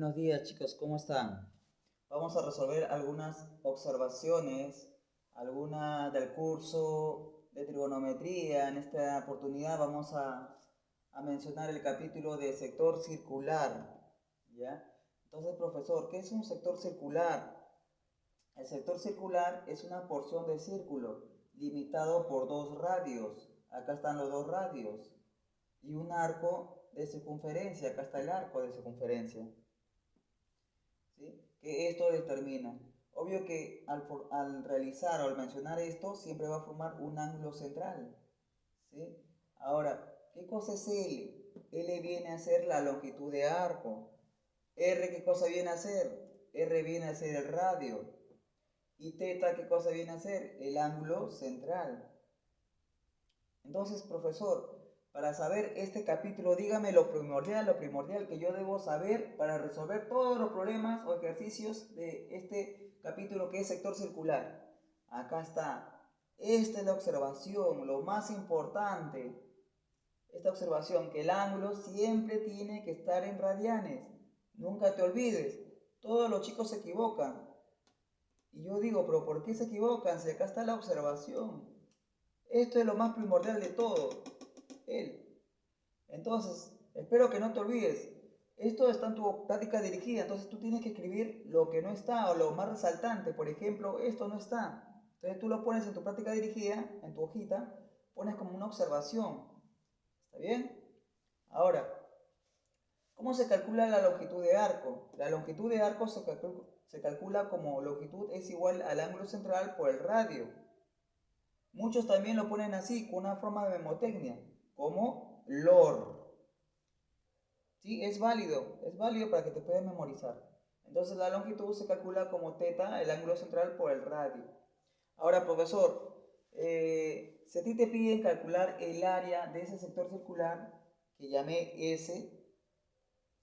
Buenos días chicos, ¿cómo están? Vamos a resolver algunas observaciones, algunas del curso de trigonometría. En esta oportunidad vamos a mencionar el capítulo de sector circular, ¿ya? Entonces, profesor, ¿qué es un sector circular? El sector circular es una porción de círculo limitado por dos radios. Acá están los dos radios. Y un arco de circunferencia. Acá está el arco de circunferencia. ¿Sí? Que esto determina. Obvio que al realizar o al mencionar esto, siempre va a formar un ángulo central. ¿Sí? Ahora, ¿qué cosa es L? L viene a ser la longitud de arco. R, ¿qué cosa viene a ser? R viene a ser el radio. Y teta, ¿qué cosa viene a ser? El ángulo central. Entonces, profesor, para saber este capítulo, dígame lo primordial que yo debo saber para resolver todos los problemas o ejercicios de este capítulo que es sector circular. Acá está. Esta es la observación, lo más importante. Esta observación, que el ángulo siempre tiene que estar en radianes. Nunca te olvides. Todos los chicos se equivocan. Y yo digo, pero ¿por qué se equivocan si acá está la observación? Esto es lo más primordial de todo. Entonces, espero que no te olvides. Esto está en tu práctica dirigida, entonces tú tienes que escribir lo que no está o lo más resaltante. Por ejemplo, esto no está. Entonces tú lo pones en tu práctica dirigida, en tu hojita, pones como una observación. ¿Está bien? Ahora, ¿cómo se calcula la longitud de arco? La longitud de arco se calcula como longitud es igual al ángulo central por el radio. Muchos también lo ponen así, con una forma de memotecnia, como LOR. ¿Sí? Es válido para que te puedas memorizar. Entonces la longitud se calcula como teta, el ángulo central, por el radio. Ahora, profesor, si a ti te piden calcular el área de ese sector circular, que llamé S,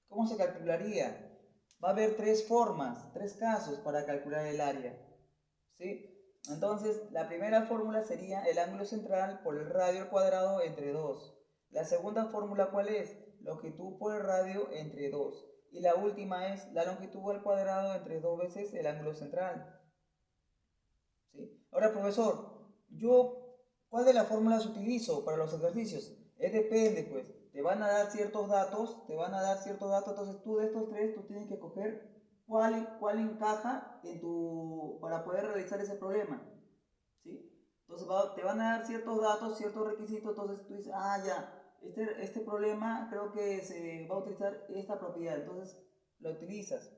¿cómo se calcularía? Va a haber tres formas, tres casos para calcular el área. ¿Sí? Entonces, la primera fórmula sería el ángulo central por el radio al cuadrado entre 2. La segunda fórmula, ¿cuál es? Longitud por el radio entre 2. Y la última es la longitud al cuadrado entre 2 veces el ángulo central. ¿Sí? Ahora, profesor, ¿cuál de las fórmulas utilizo para los ejercicios? Depende, pues. Te van a dar ciertos datos, entonces tú de estos tres, tú tienes que coger cuál encaja para poder realizar ese problema. ¿Sí? Entonces te van a dar ciertos datos, ciertos requisitos, entonces tú dices, ya, este problema creo que se va a utilizar esta propiedad, entonces lo utilizas,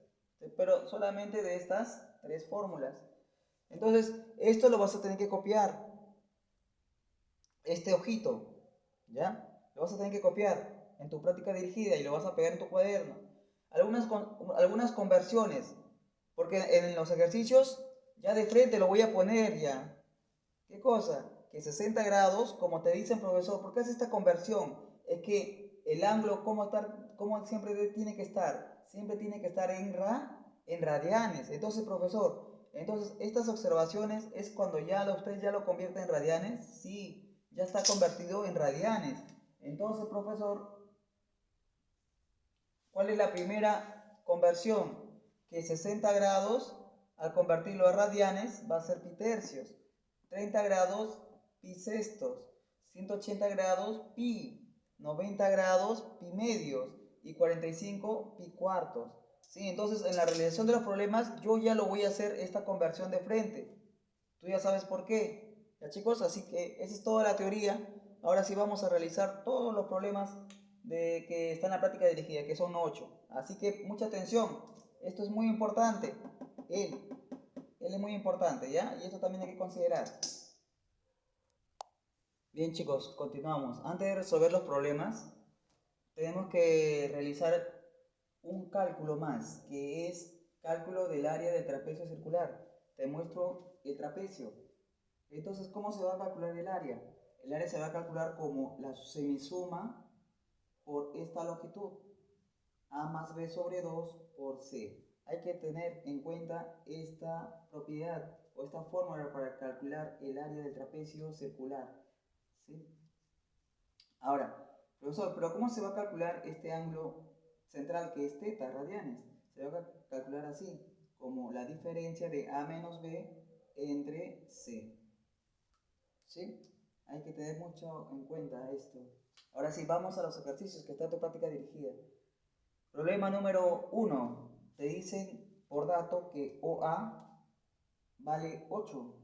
pero solamente de estas tres fórmulas. Entonces, esto lo vas a tener que copiar, este ojito, ¿ya? Lo vas a tener que copiar en tu práctica dirigida y lo vas a pegar en tu cuaderno. Algunas conversiones, porque en los ejercicios ya de frente lo voy a poner ya. ¿Qué cosa? Que 60 grados, como te dicen, profesor, ¿por qué hace esta conversión? Es que el ángulo, ¿cómo siempre tiene que estar? Siempre tiene que estar en radianes. Entonces, profesor, estas observaciones es cuando usted ya lo convierte en radianes. Sí, ya está convertido en radianes. Entonces, profesor, ¿cuál es la primera conversión? Que 60 grados, al convertirlo a radianes, va a ser pi tercios. 30 grados, pi sextos. 180 grados, pi. 90 grados, pi medios. Y 45, pi cuartos. ¿Sí? Entonces, en la realización de los problemas, yo ya lo voy a hacer esta conversión de frente. Tú ya sabes por qué. Ya, chicos, así que esa es toda la teoría. Ahora sí vamos a realizar todos los problemas que están en la práctica dirigida, que son 8. Así que mucha atención. Esto es muy importante. Él es muy importante, ¿ya? Y esto también hay que considerar. Bien, chicos, continuamos. Antes de resolver los problemas, tenemos que realizar un cálculo más, que es cálculo del área del trapecio circular. Te muestro el trapecio. Entonces, ¿cómo se va a calcular el área? El área se va a calcular como la semisuma por esta longitud, A más B sobre 2 por C. Hay que tener en cuenta esta propiedad o esta fórmula para calcular el área del trapecio circular. ¿Sí? Ahora, profesor, ¿pero cómo se va a calcular este ángulo central que es teta, radianes? Se va a calcular así, como la diferencia de A menos B entre C. ¿Sí? Hay que tener mucho en cuenta esto. Ahora sí, vamos a los ejercicios que está tu práctica dirigida. Problema número 1. Te dicen por dato que OA vale 8.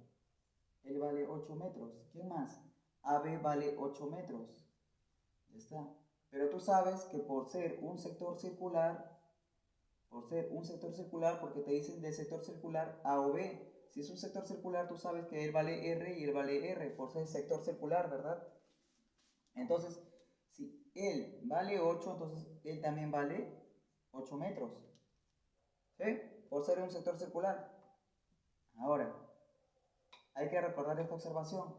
Él vale 8 metros. ¿Quién más? AB vale 8 metros. Ya está. Pero tú sabes que por ser un sector circular, porque te dicen del sector circular A o B. Si es un sector circular, tú sabes que él vale R y él vale R, por ser sector circular, ¿verdad? Entonces, si él vale 8, entonces él también vale 8 metros. ¿Sí? Por ser un sector circular. Ahora, hay que recordar esta observación.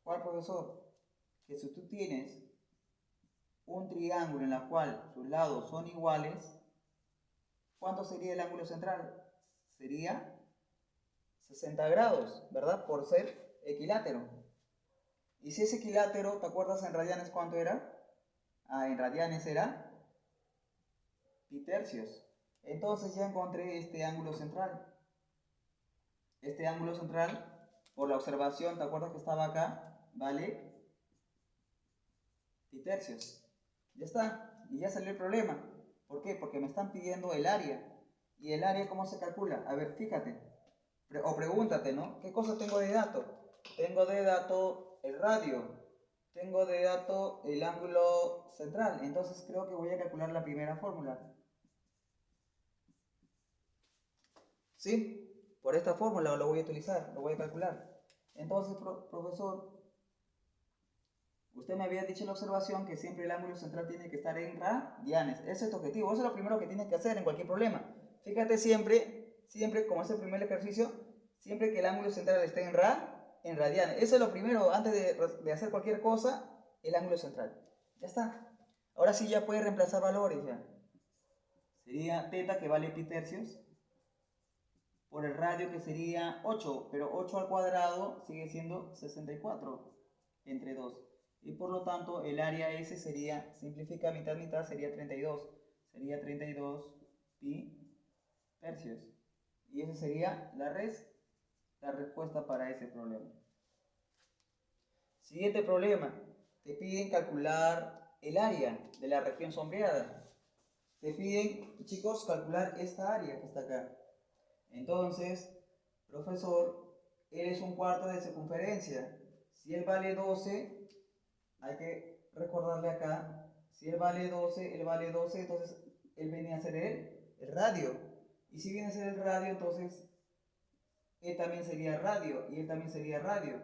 ¿Cuál, profesor? Que si tú tienes un triángulo en el cual sus lados son iguales, ¿cuánto sería el ángulo central? Sería 60 grados, ¿verdad? Por ser equilátero. Y si es equilátero, ¿te acuerdas en radianes cuánto era? En radianes era pi tercios. Entonces ya encontré este ángulo central. Este ángulo central, por la observación, ¿te acuerdas que estaba acá? Vale pi tercios. Ya está. Y ya salió el problema. ¿Por qué? Porque me están pidiendo el área. ¿Y el área cómo se calcula? A ver, fíjate. O pregúntate, ¿no? ¿Qué cosa tengo de dato? Tengo de dato el radio. Tengo de dato el ángulo central. Entonces creo que voy a calcular la primera fórmula. ¿Sí? Por esta fórmula lo voy a utilizar, lo voy a calcular. Entonces, profesor, usted me había dicho en la observación que siempre el ángulo central tiene que estar en radianes. Ese es tu objetivo, eso es lo primero que tienes que hacer en cualquier problema. Fíjate siempre como es el primer ejercicio, siempre que el ángulo central esté en radianes. Eso es lo primero, antes de hacer cualquier cosa, el ángulo central. Ya está. Ahora sí ya puedes reemplazar valores ya. Sería teta que vale pi tercios por el radio que sería 8, pero 8 al cuadrado sigue siendo 64 entre 2. Y por lo tanto el área S sería, simplifica mitad mitad, sería 32. Sería 32 pi tercios. Y esa sería la respuesta para ese problema. Siguiente problema. Te piden calcular el área de la región sombreada. Te piden, chicos, calcular esta área que está acá. Entonces, profesor, él es un cuarto de circunferencia. Si él vale 12, hay que recordarle acá, si él vale 12, entonces él viene a ser el radio. Y si viene a ser el radio, entonces él también sería radio y él también sería radio.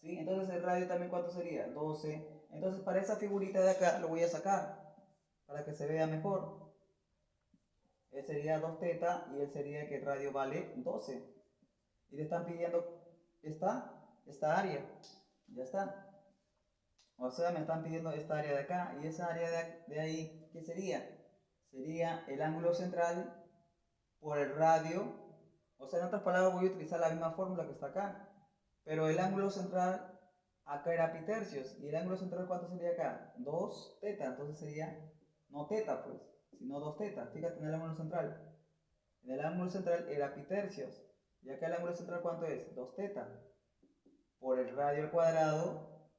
¿Sí? Entonces el radio también, ¿cuánto sería? 12. Entonces para esa figurita de acá lo voy a sacar para que se vea mejor. Él sería 2 teta y él sería que el radio vale 12. Y le están pidiendo esta área. Ya está. O sea, me están pidiendo esta área de acá. Y esa área de ahí, ¿qué sería? Sería el ángulo central por el radio. O sea, en otras palabras voy a utilizar la misma fórmula que está acá. Pero el ángulo central acá era pi tercios. ¿Y el ángulo central cuánto sería acá? 2 teta. Entonces sería, no teta pues, sino 2 teta. Fíjate en el ángulo central. En el ángulo central era pi tercios. Y acá el ángulo central ¿cuánto es? 2 teta. Por el radio al cuadrado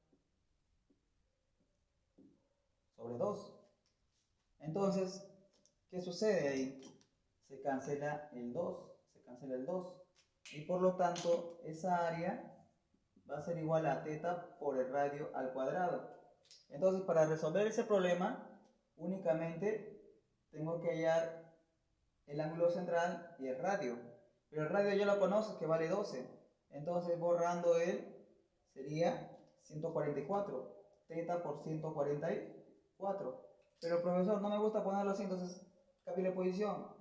sobre 2. Entonces, ¿qué sucede ahí? Se cancela el 2. Se cancela el 2. Y por lo tanto, esa área va a ser igual a teta por el radio al cuadrado. Entonces, para resolver ese problema, únicamente tengo que hallar el ángulo central y el radio. Pero el radio ya lo conoces, que vale 12. Entonces, borrando él, sería 144. Teta por 144. Pero profesor, no me gusta ponerlo así, entonces cambie la posición.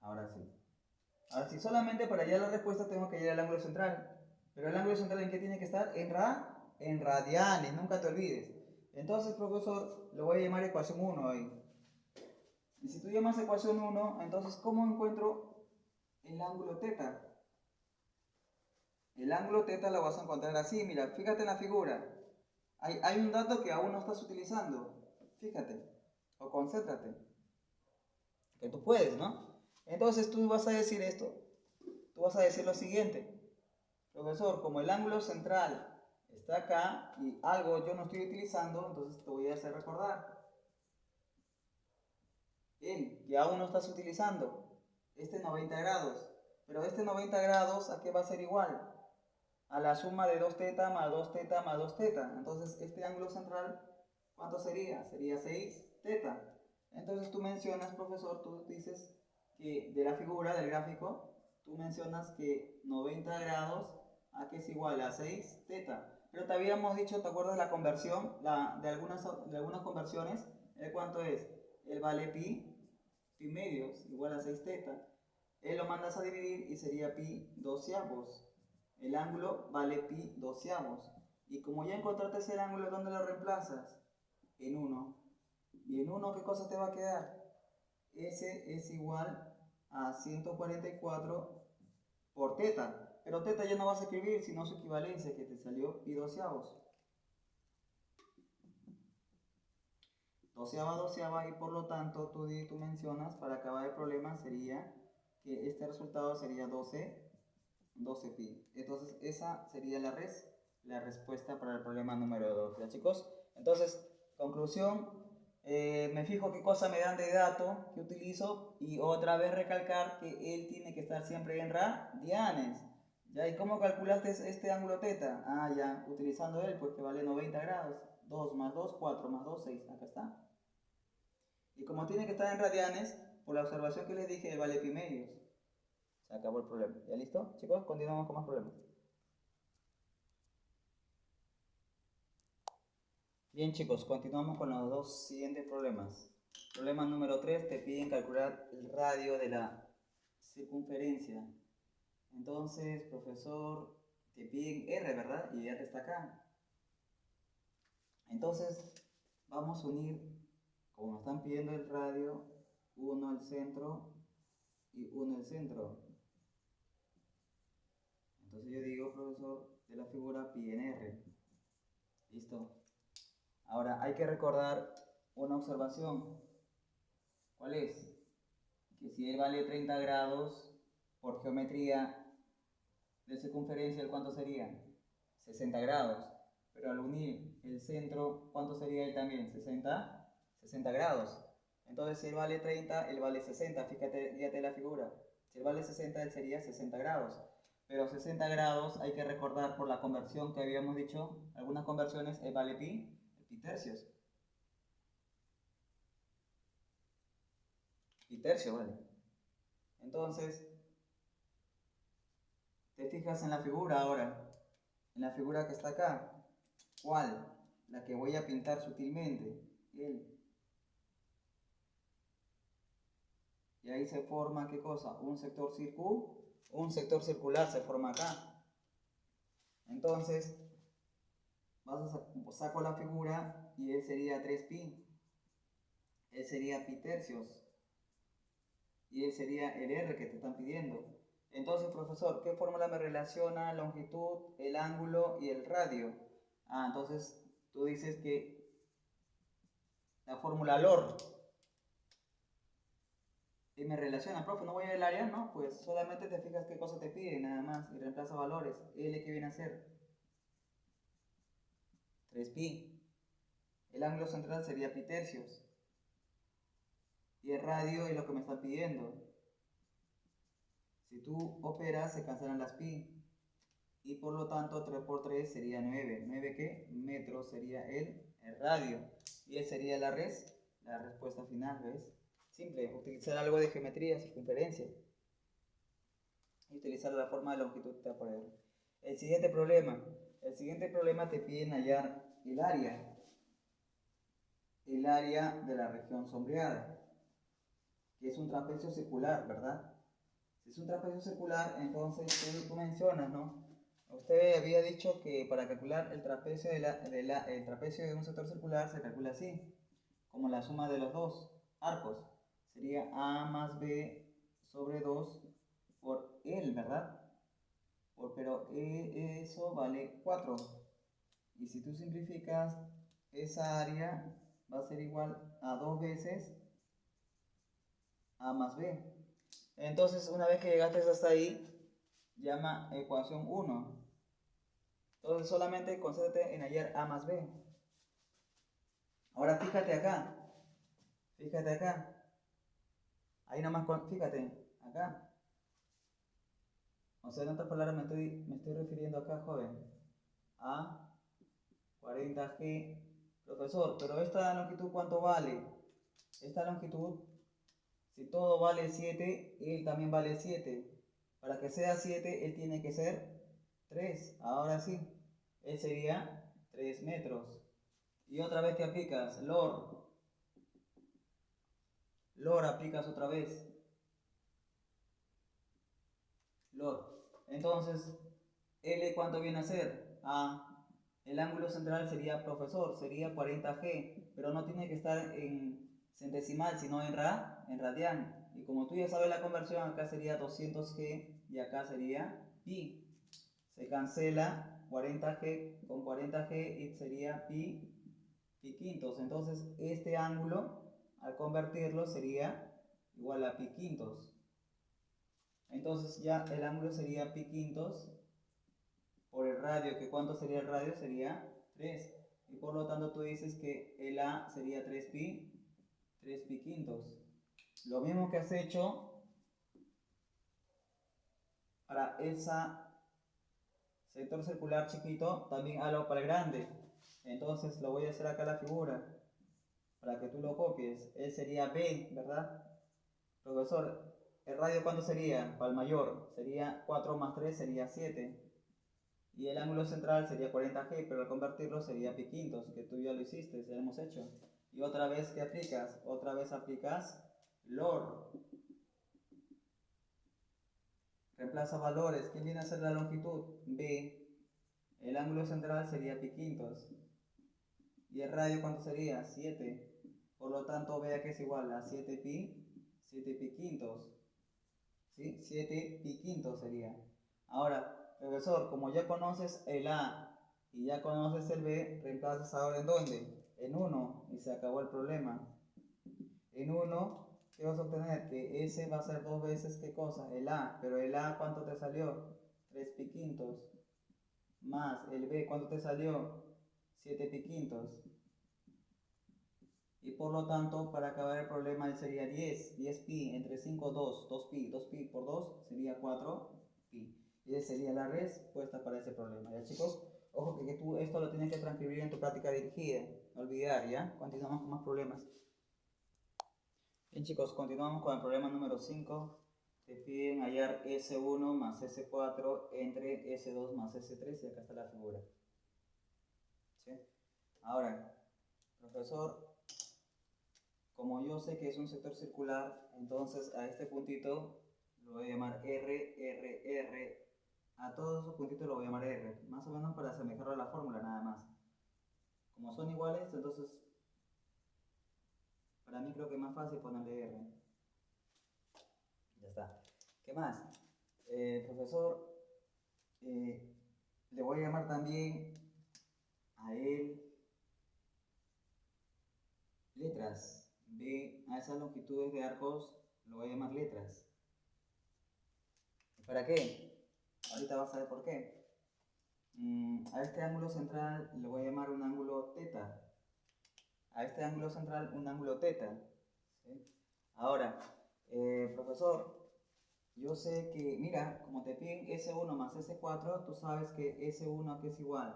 Ahora sí. Ahora sí, solamente para hallar la respuesta tengo que hallar el ángulo central. Pero el ángulo central ¿en qué tiene que estar? En radianes, nunca te olvides. Entonces, profesor, lo voy a llamar ecuación 1 ahí. Y si tú llamas ecuación 1, entonces, ¿cómo encuentro el ángulo teta? El ángulo teta lo vas a encontrar así, mira, fíjate en la figura. Hay un dato que aún no estás utilizando. Fíjate, o concéntrate, que tú puedes, ¿no? Entonces tú vas a decir esto, tú vas a decir lo siguiente: profesor, como el ángulo central está acá y algo yo no estoy utilizando, entonces te voy a hacer recordar el que aún no estás utilizando, este 90 grados. Pero este 90 grados, ¿a qué va a ser igual? A la suma de 2 teta más 2 teta más 2 teta. Entonces, este ángulo central, ¿cuánto sería? Sería 6 teta. Entonces, tú mencionas, profesor, tú dices que de la figura, del gráfico, tú mencionas que 90 grados, ¿a qué es igual? A 6 teta. Pero te habíamos dicho, ¿te acuerdas la conversión? De algunas conversiones, ¿cuánto es? El vale pi medios, igual a 6 teta. Él lo mandas a dividir y sería pi doceavos. El ángulo vale pi doceavos. Y como ya encontraste el ángulo, ¿dónde lo reemplazas? En 1. ¿Y en 1 qué cosa te va a quedar? S es igual a 144 por teta. Pero teta ya no vas a escribir, sino su equivalencia, que te salió pi doceavos. Doceava, y por lo tanto tú mencionas, para acabar el problema, sería que este resultado sería 12 pi. Entonces esa sería la respuesta para el problema número 2. ¿Ya, chicos? Entonces, conclusión, me fijo qué cosa me dan de dato que utilizo y otra vez recalcar que él tiene que estar siempre en radianes. ¿Ya? ¿Y cómo calculaste este ángulo teta? Ah, ya, utilizando él, pues que vale 90 grados. 2 más 2, 4 más 2, 6. Acá está. Y como tiene que estar en radianes, por la observación que les dije, vale pi medios. Se acabó el problema. ¿Ya listo? Chicos, continuamos con más problemas. Bien, chicos, continuamos con los dos siguientes problemas. Problema número 3, te piden calcular el radio de la circunferencia. Entonces, profesor, te piden R, ¿verdad? Y R está acá. Entonces, vamos a unir, como me están pidiendo el radio, 1 al centro y 1 al centro. Entonces yo digo, profesor, de la figura pi en R. ¿Listo? Ahora hay que recordar una observación. ¿Cuál es? Que si él vale 30 grados por geometría de circunferencia, ¿cuánto sería? 60 grados. Pero al unir el centro, ¿cuánto sería él también? 60 grados. Entonces si él vale 30, él vale 60. Fíjate la figura. Si él vale 60, él sería 60 grados. Pero 60 grados hay que recordar por la conversión que habíamos dicho. Algunas conversiones, él vale pi tercios. Pi tercio, vale. Entonces, te fijas en la figura ahora. En la figura que está acá. ¿Cuál? La que voy a pintar sutilmente. Él. Y ahí se forma, ¿qué cosa? Un sector circular se forma acá. Entonces, saco la figura y él sería 3pi. Él sería pi tercios. Y él sería el R que te están pidiendo. Entonces, profesor, ¿qué fórmula me relaciona longitud, el ángulo y el radio? Ah, entonces tú dices que la fórmula LOR. Y me relaciona, profe, no voy a ir al área, no, pues solamente te fijas qué cosa te piden, nada más, y reemplaza valores. L, ¿qué viene a ser? 3pi. El ángulo central sería pi tercios. Y el radio es lo que me están pidiendo. Si tú operas, se cancelan las pi. Y por lo tanto, 3 por 3 sería 9. ¿9 qué? Metros sería el radio. Y esa sería la respuesta final, ¿ves? Simple, utilizar algo de geometría, circunferencia. Y utilizar la forma de longitud que te va a poner. El siguiente problema te piden hallar el área de la región sombreada, que es un trapecio circular, ¿verdad? Si es un trapecio circular, entonces tú mencionas, ¿no? Usted había dicho que para calcular el trapecio el trapecio de un sector circular se calcula así, como la suma de los dos arcos. Sería A más B sobre 2 por L, ¿verdad? Pero eso vale 4. Y si tú simplificas esa área, va a ser igual a 2 veces A más B. Entonces, una vez que llegaste hasta ahí, llama ecuación 1. Entonces, solamente concéntrate en hallar A más B. Ahora fíjate acá. Fíjate acá. Ahí nomás, fíjate, acá. O sea, en otras palabras me estoy refiriendo acá, joven. A 40G. Profesor, pero esta longitud, ¿cuánto vale? Esta longitud, si todo vale 7, él también vale 7. Para que sea 7, él tiene que ser 3. Ahora sí, él sería 3 metros. Y otra vez te aplicas, LOR. LOR aplicas otra vez. LOR. Entonces, L, ¿cuánto viene a ser? El ángulo central sería, profesor, sería 40G, pero no tiene que estar en centesimal, sino en radian. Y como tú ya sabes la conversión, acá sería 200G y acá sería pi. Se cancela 40G con 40G y sería pi quintos. Entonces, este ángulo, al convertirlo, sería igual a pi quintos. Entonces, ya el ángulo sería pi quintos por el radio, que ¿cuánto sería el radio? Sería 3. Y por lo tanto tú dices que el A sería 3 pi quintos. Lo mismo que has hecho para ese sector circular chiquito, también hazlo para el grande. Entonces lo voy a hacer acá la figura, para que tú lo copies. Él sería B, ¿verdad? Profesor, ¿el radio cuánto sería? Para el mayor, sería 4 más 3, sería 7. Y el ángulo central sería 40G, pero al convertirlo sería pi quintos, que tú ya lo hiciste, ya lo hemos hecho. Y otra vez, ¿qué aplicas? Otra vez aplicas LOR. Reemplaza valores. ¿Quién viene a ser la longitud? B. El ángulo central sería pi quintos. ¿Y el radio cuánto sería? 7. Por lo tanto, vea que es igual a 7 pi quintos. ¿Sí? 7 pi quintos sería. Ahora, profesor, como ya conoces el A y ya conoces el B, reemplazas ahora ¿en dónde? En 1 y se acabó el problema. En 1, ¿qué vas a obtener? Que S va a ser 2 veces, ¿qué cosa? El A, pero el A ¿cuánto te salió? 3 pi quintos. Más el B, ¿cuánto te salió? 7 pi quintos. Y por lo tanto, para acabar el problema, él sería 10 pi, entre 5, 2 pi por 2 sería 4 pi. Y esa sería la respuesta para ese problema. ¿Ya, chicos? Ojo que tú esto lo tienes que transcribir en tu práctica dirigida. No olvidar, ¿ya? Continuamos con más problemas. Bien, chicos, continuamos con el problema número 5. Te piden hallar S1 más S4 entre S2 más S3 y acá está la figura. ¿Sí? Ahora, profesor, como yo sé que es un sector circular, entonces a este puntito lo voy a llamar R, R, R. A todos esos puntitos lo voy a llamar R, más o menos para asemejarlo a la fórmula nada más. Como son iguales, entonces para mí creo que es más fácil ponerle R. Ya está. ¿Qué más? Profesor, le voy a llamar también a él letras. B, a esas longitudes de arcos lo voy a llamar letras. ¿Para qué? Ahorita vas a ver por qué. A este ángulo central le voy a llamar un ángulo teta. A este ángulo central un ángulo teta. ¿Sí? Ahora, profesor, yo sé que, mira, como te piden S1 más S4, tú sabes que S1 que es igual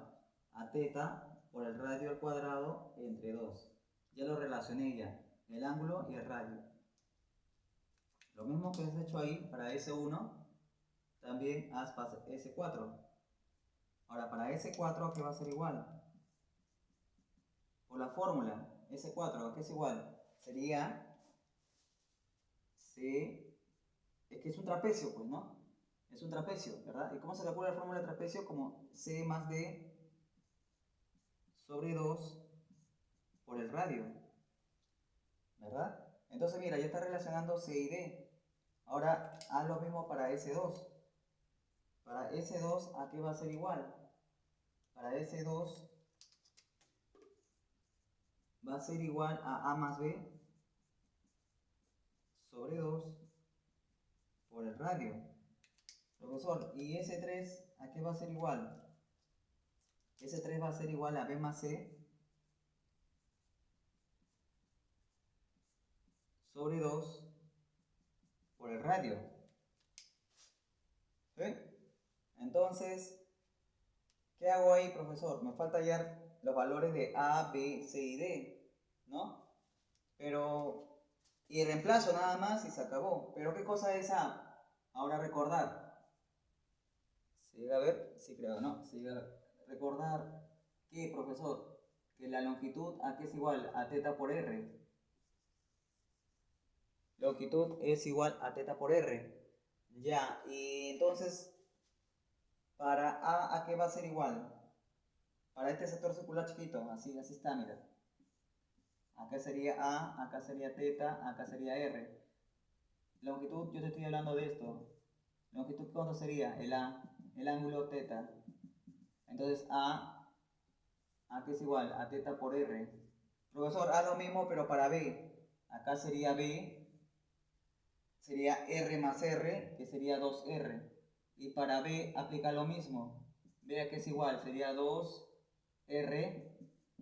a teta por el radio al cuadrado entre 2. Ya lo relacioné ya, el ángulo y el radio. Lo mismo que has hecho ahí para S1, también haz para S4. Ahora, para S4, ¿qué va a ser igual? Por la fórmula, S4, ¿qué es igual? Sería C, es que es un trapecio, pues, ¿no? Es un trapecio, ¿verdad? ¿Y cómo se calcula la fórmula de trapecio? Como C más D sobre 2 por el radio, ¿verdad? Entonces, mira, ya está relacionando C y D. Ahora, haz lo mismo para S2. Para S2, ¿a qué va a ser igual? Para S2 va a ser igual a más B sobre 2 por el radio. Profesor, ¿y ese 3 a qué va a ser igual? Ese 3 va a ser igual a B más C sobre 2 por el radio. ¿Sí? Entonces, ¿qué hago ahí, profesor? Me falta hallar los valores de A, B, C y D, ¿no? Pero, y reemplazo nada más y se acabó. Pero ¿qué cosa es A? Ahora recordar. ¿Se llega a ver? Sí, creo, ¿no? Se llega a recordar que, profesor, que la longitud ¿a qué es igual? A teta por R. Longitud es igual a teta por R. Ya, y entonces, para ¿a qué va a ser igual? Para este sector circular chiquito, así está, mira. Acá sería A, acá sería teta, acá sería R. Longitud, yo te estoy hablando de esto. Longitud, ¿cuánto sería? El A, el ángulo teta. Entonces ¿a qué es igual? A teta por R. Profesor, haz lo mismo pero para B. Acá sería B, sería R más R, que sería 2R. Y para B aplica lo mismo. B a qué es igual, sería 2R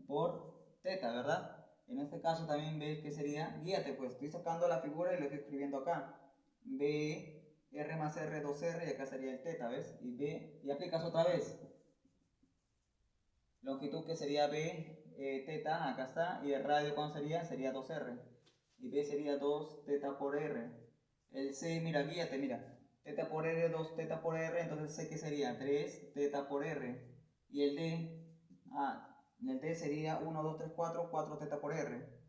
por teta, ¿verdad? En este caso también ves que sería, guíate pues, estoy sacando la figura y lo estoy escribiendo acá. B, R más R, 2R, y acá sería el teta, ¿ves? Y B, y aplicas otra vez. Longitud que sería B, teta, acá está, y el radio ¿cuánto sería? Sería 2R. Y B sería 2 teta por R. El C, mira, guíate, mira. Teta por R, 2 teta por R, entonces C que sería 3 teta por R. Y el D, el D sería 1, 2, 3, 4, 4 teta por R.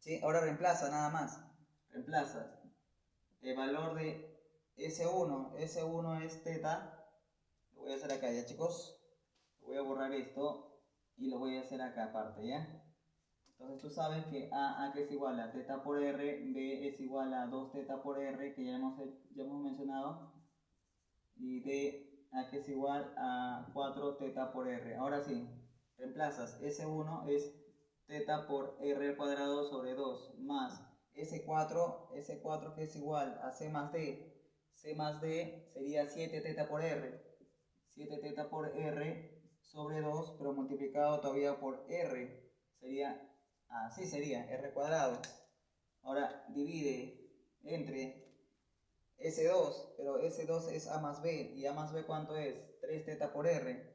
¿Sí? Ahora reemplaza nada más. Reemplazas. El valor de S1. S1 es teta. Lo voy a hacer acá ya, chicos. Voy a borrar esto y lo voy a hacer acá aparte, ¿ya? Entonces tú sabes que A que es igual a teta por R, B es igual a 2 teta por R, que ya hemos mencionado, y D a que es igual a 4 teta por R. Ahora sí, reemplazas, S1 es teta por R al cuadrado sobre 2, más S4 que es igual a C más D. C más D sería 7 teta por R. 7 teta por R sobre 2, pero multiplicado todavía por R. Sería, así sería, R cuadrado. Ahora divide entre S2, pero S2 es A más B. ¿Y A más B cuánto es? 3 teta por R.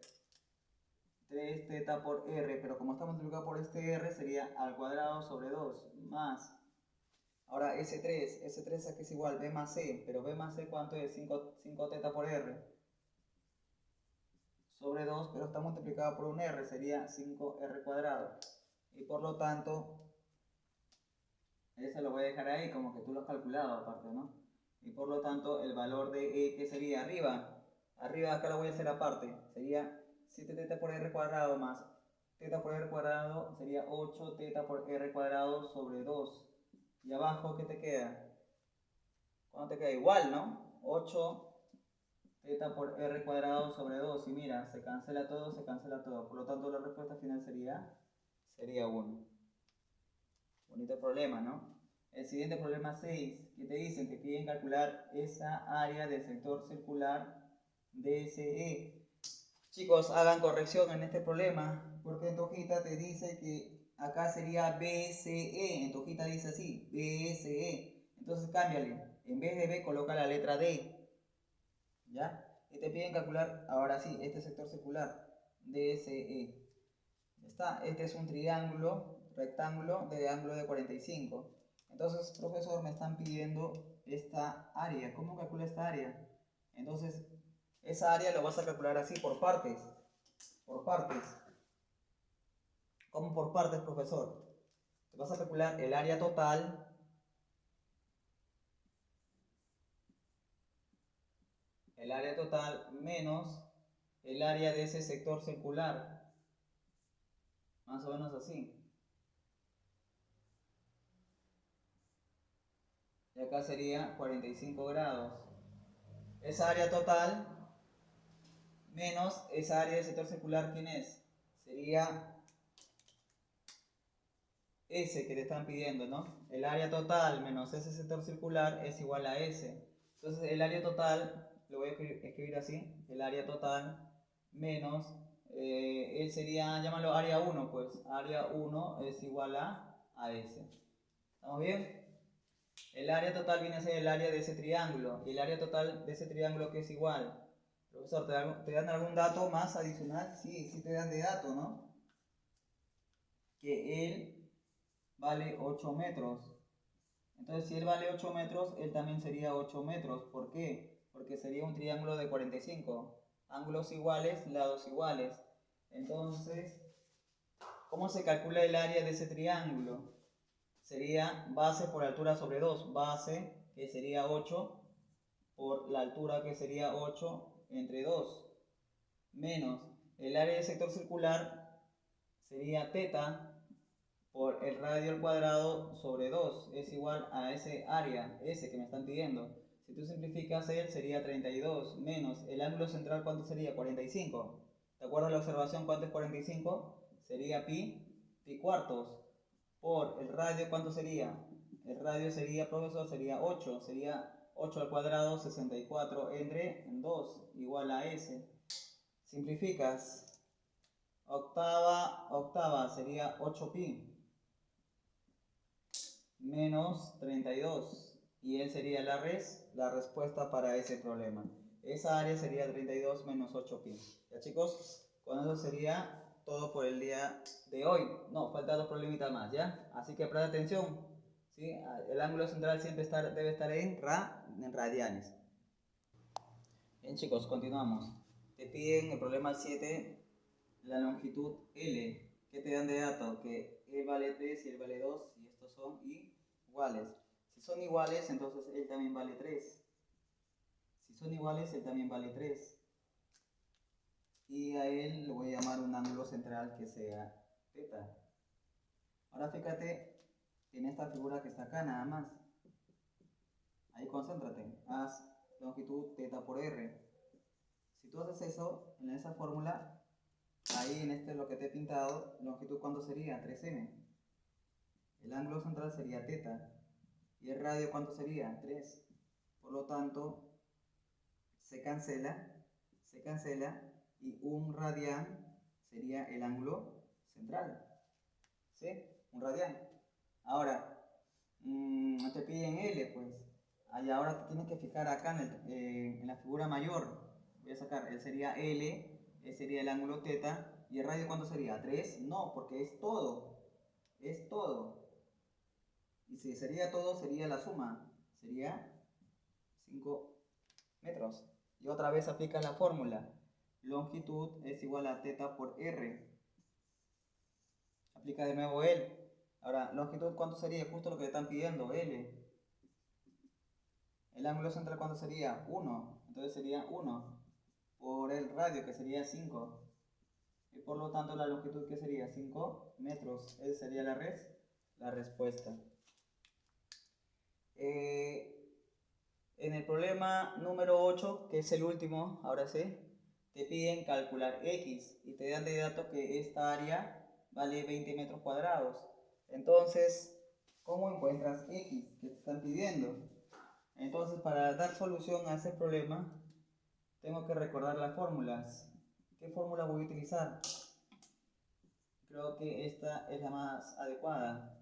3 teta por R, pero como está multiplicado por este R, sería al cuadrado sobre 2, más. Ahora S3 aquí es igual B más C, pero B más C cuánto es? 5 teta por R. Sobre 2, pero está multiplicado por un R, sería 5R cuadrado. Y por lo tanto, eso lo voy a dejar ahí como que tú lo has calculado aparte, ¿no? Y por lo tanto, el valor de E, que sería arriba acá lo voy a hacer aparte, sería 7 teta por R cuadrado más teta por R cuadrado, sería 8 teta por R cuadrado sobre 2. Y abajo, ¿qué te queda? ¿Cuánto te queda? Igual, ¿no? 8 teta por R cuadrado sobre 2. Y mira, se cancela todo, se cancela todo. Por lo tanto, la respuesta final sería 1. Bonito problema, ¿no? El siguiente problema 6, que te dicen que quieren calcular esa área del sector circular DSE. Chicos, hagan corrección en este problema, porque en tu hojita te dice que acá sería BCE. En tu hojita dice así, BSE. Entonces cámbiale. En vez de B, coloca la letra D. ¿Ya? Y te piden calcular, ahora sí, este sector circular, DSE. Está, este es un triángulo, rectángulo de ángulo de 45. Entonces, profesor, me están pidiendo esta área. ¿Cómo calcula esta área? Entonces, esa área lo vas a calcular así, por partes. Por partes. ¿Cómo por partes, profesor? Te vas a calcular el área total. El área total menos el área de ese sector circular. Más o menos así. Y acá sería 45 grados. Esa área total menos esa área del sector circular, ¿quién es? sería S que te están pidiendo, ¿no? El área total menos ese sector circular es igual a S. Entonces el área total, lo voy a escribir así, el área total menos, él sería, llámalo área 1, pues, área 1 es igual a S. ¿Estamos bien? El área total viene a ser el área de ese triángulo, y el área total de ese triángulo que es igual. Profesor, ¿te dan algún dato más adicional? Sí, sí te dan de dato, ¿no? Que él vale 8 metros. Entonces, si él vale 8 metros, él también sería 8 metros. ¿Por qué? Porque sería un triángulo de 45. Ángulos iguales, lados iguales. Entonces, ¿cómo se calcula el área de ese triángulo? Sería base por altura sobre 2. Base, que sería 8, por la altura, que sería 8 entre 2. Menos el área del sector circular sería teta por el radio al cuadrado sobre 2 es igual a ese área, ese que me están pidiendo. Si tú simplificas él sería 32 menos el ángulo central, ¿cuánto sería? 45. ¿Te acuerdas la observación cuánto es 45? Sería pi cuartos. Por el radio, ¿cuánto sería? El radio sería, profesor, sería 8. Sería 8 al cuadrado, 64 entre 2 igual a S. Simplificas. Octava sería 8pi menos 32, y él sería la respuesta para ese problema. Esa área sería 32 menos 8pi. ¿Ya, chicos? Con eso sería todo por el día de hoy. No, falta dos problemitas más, ¿ya? Así que presta atención, ¿sí? El ángulo central siempre debe estar en radianes. Bien, chicos, continuamos. Te piden el problema 7, la longitud L. ¿Qué te dan de dato? Que él vale 3 y él vale 2, y estos son iguales. Si son iguales, entonces él también vale 3. Si son iguales, él también vale 3. Y a él le voy a llamar un ángulo central que sea θ. Ahora fíjate en esta figura que está acá nada más. Ahí concéntrate. Haz longitud θ por r. Si tú haces eso, en esa fórmula, ahí en este lo que te he pintado, longitud ¿cuánto sería? 3m. El ángulo central sería θ. ¿Y el radio cuánto sería? 3. Por lo tanto, se cancela, y un radián sería el ángulo central. ¿Sí? Un radián. Ahora, te piden L, pues. Y ahora te tienes que fijar acá en la figura mayor. Voy a sacar, él sería L, él sería el ángulo θ. ¿Y el radio cuánto sería? 3. No, porque es todo. Es todo. Y si sería todo, sería la suma. Sería 5 metros. Y otra vez aplica la fórmula. Longitud es igual a θ por r. Aplica de nuevo L. Ahora, longitud, ¿cuánto sería? Justo lo que te están pidiendo, L. El ángulo central, ¿cuánto sería? 1. Entonces sería 1 por el radio, que sería 5. Y por lo tanto, la longitud, ¿qué sería? 5 metros. Esa sería la respuesta. En el problema número 8, que es el último, ahora sí, te piden calcular X y te dan de dato que esta área vale 20 metros cuadrados. Entonces, ¿cómo encuentras X que te están pidiendo? Entonces, para dar solución a ese problema, tengo que recordar las fórmulas. ¿Qué fórmula voy a utilizar? Creo que esta es la más adecuada.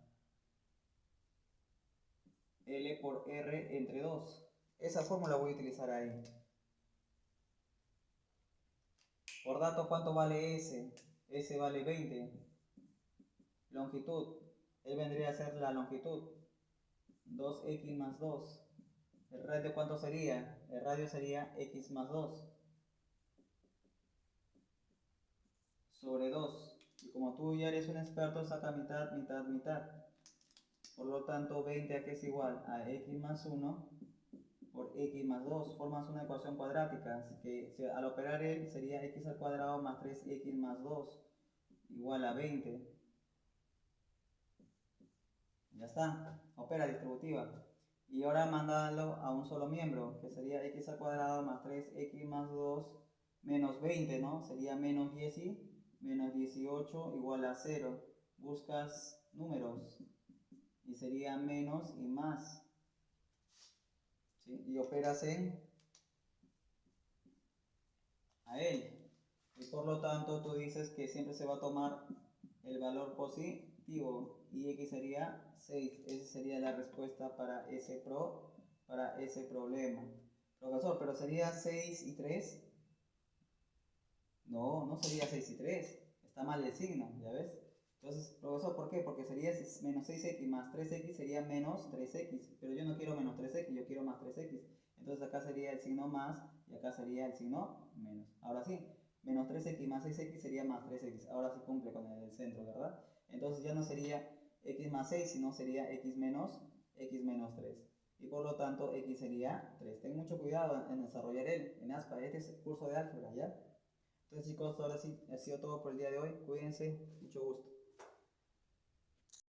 L por R entre 2. Esa fórmula voy a utilizar ahí. Por dato, ¿cuánto vale S? S vale 20. Longitud. Él vendría a ser la longitud. 2x más 2. ¿El radio cuánto sería? El radio sería x más 2. Sobre 2. Y como tú ya eres un experto, saca mitad, mitad, mitad. Por lo tanto, 20 aquí es igual a x más 1 por x más 2. Formas una ecuación cuadrática. Así que al operar él sería x al cuadrado más 3x más 2 igual a 20. Ya está. Opera distributiva. Y ahora mándalo a un solo miembro, que sería x al cuadrado más 3x más 2 menos 20, ¿no? Sería menos 10 menos 18 igual a 0. Buscas números y sería menos y más. ¿Sí? Y operas a él. Y por lo tanto tú dices que siempre se va a tomar el valor positivo y x sería 6. Esa sería la respuesta para ese problema. Profesor, ¿pero sería 6 y 3? No, no sería 6 y 3. Está mal el signo, ¿ya ves? Entonces, profesor, ¿por qué? Porque sería menos 6x más 3x sería menos 3x. Pero yo no quiero menos 3x, yo quiero más 3x. Entonces acá sería el signo más y acá sería el signo menos. Ahora sí, menos 3x más 6x sería más 3x. Ahora sí cumple con el del centro, ¿verdad? Entonces ya no sería x más 6, sino sería x menos 3. Y por lo tanto x sería 3. Ten mucho cuidado en desarrollar en ASPA. Este es el curso de álgebra, ¿ya? Entonces chicos, ahora sí ha sido todo por el día de hoy. Cuídense, mucho gusto.